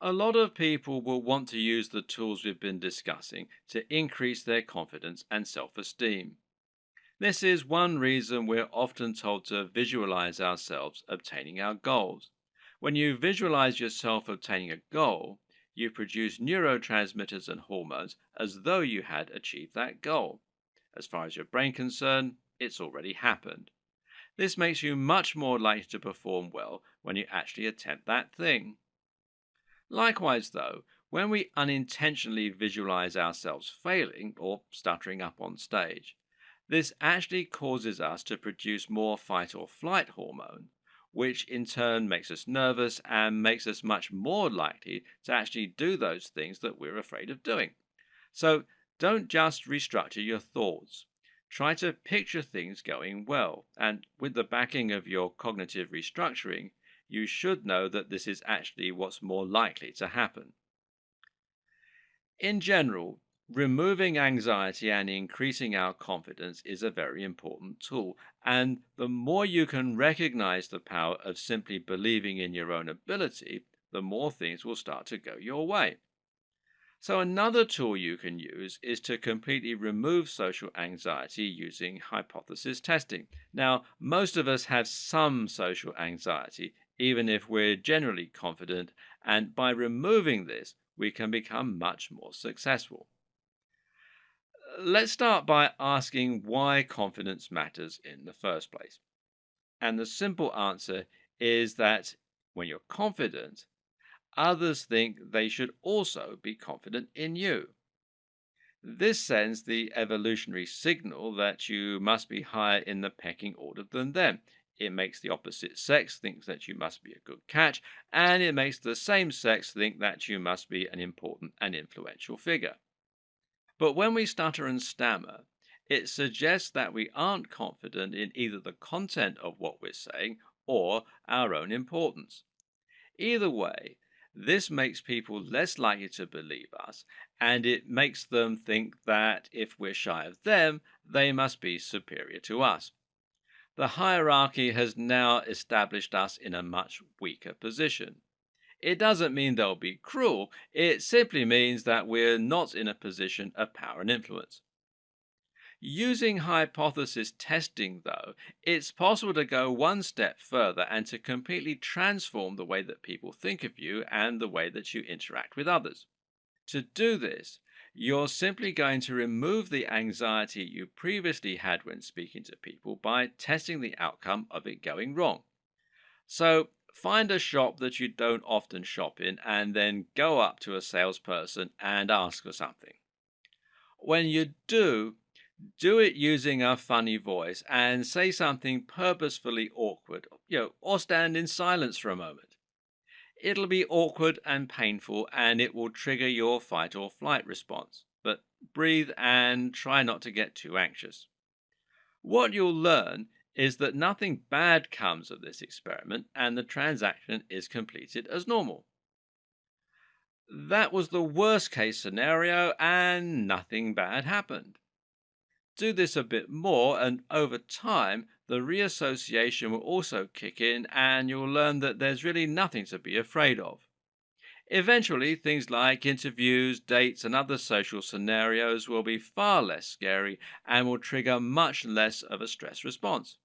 A lot of people will want to use the tools we've been discussing to increase their confidence and self esteem. This is one reason we're often told to visualize ourselves obtaining our goals. When you visualize yourself obtaining a goal, you produce neurotransmitters and hormones as though you had achieved that goal. As far as your brain concerned, it's already happened. This makes you much more likely to perform well when you actually attempt that thing. Likewise, though, when we unintentionally visualize ourselves failing or stuttering up on stage, this actually causes us to produce more fight or flight hormone, which in turn makes us nervous and makes us much more likely to actually do those things that we're afraid of doing. So don't just restructure your thoughts. Try to picture things going well, and with the backing of your cognitive restructuring, you should know that this is actually what's more likely to happen. In general, removing anxiety and increasing our confidence is a very important tool, and the more you can recognize the power of simply believing in your own ability, the more things will start to go your way. So, another tool you can use is to completely remove social anxiety using hypothesis testing. Now, most of us have some social anxiety, even if we're generally confident, and by removing this, we can become much more successful. Let's start by asking why confidence matters in the first place. And the simple answer is that when you're confident, others think they should also be confident in you. This sends the evolutionary signal that you must be higher in the pecking order than them. It makes the opposite sex think that you must be a good catch, and it makes the same sex think that you must be an important and influential figure. But when we stutter and stammer, it suggests that we aren't confident in either the content of what we're saying or our own importance. Either way, this makes people less likely to believe us, and it makes them think that if we're shy of them, they must be superior to us. The hierarchy has now established us in a much weaker position. It doesn't mean they'll be cruel, it simply means that we're not in a position of power and influence. Using hypothesis testing, though, it's possible to go one step further and to completely transform the way that people think of you and the way that you interact with others. To do this, you're simply going to remove the anxiety you previously had when speaking to people by testing the outcome of it going wrong. So, find a shop that you don't often shop in and then go up to a salesperson and ask for something. When you do it using a funny voice and say something purposefully awkward, or stand in silence for a moment. It'll be awkward and painful and it will trigger your fight or flight response. But breathe and try not to get too anxious. What you'll learn is that nothing bad comes of this experiment and the transaction is completed as normal. That was the worst case scenario and nothing bad happened. Do this a bit more, and over time, the reassociation will also kick in, and you'll learn that there's really nothing to be afraid of. Eventually, things like interviews, dates, and other social scenarios will be far less scary and will trigger much less of a stress response.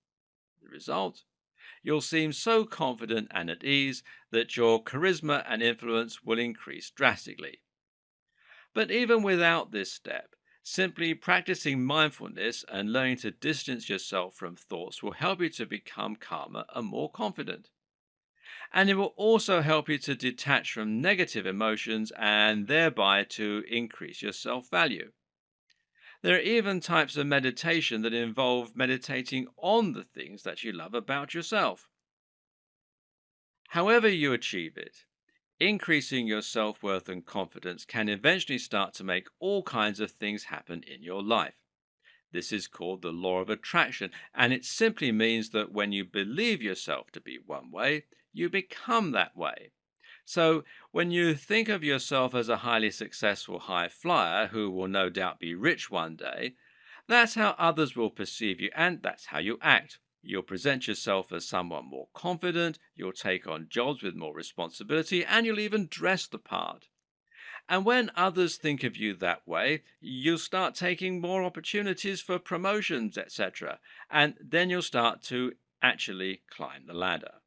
The result? You'll seem so confident and at ease that your charisma and influence will increase drastically. But even without this step, simply practicing mindfulness and learning to distance yourself from thoughts will help you to become calmer and more confident. And it will also help you to detach from negative emotions and thereby to increase your self value. There are even types of meditation that involve meditating on the things that you love about yourself. However, you achieve it, increasing your self worth and confidence can eventually start to make all kinds of things happen in your life. This is called the law of attraction, and it simply means that when you believe yourself to be one way, you become that way. So, when you think of yourself as a highly successful high flyer who will no doubt be rich one day, that's how others will perceive you, and that's how you act. You'll present yourself as someone more confident, you'll take on jobs with more responsibility, and you'll even dress the part. And when others think of you that way, you'll start taking more opportunities for promotions, etc. And then you'll start to actually climb the ladder.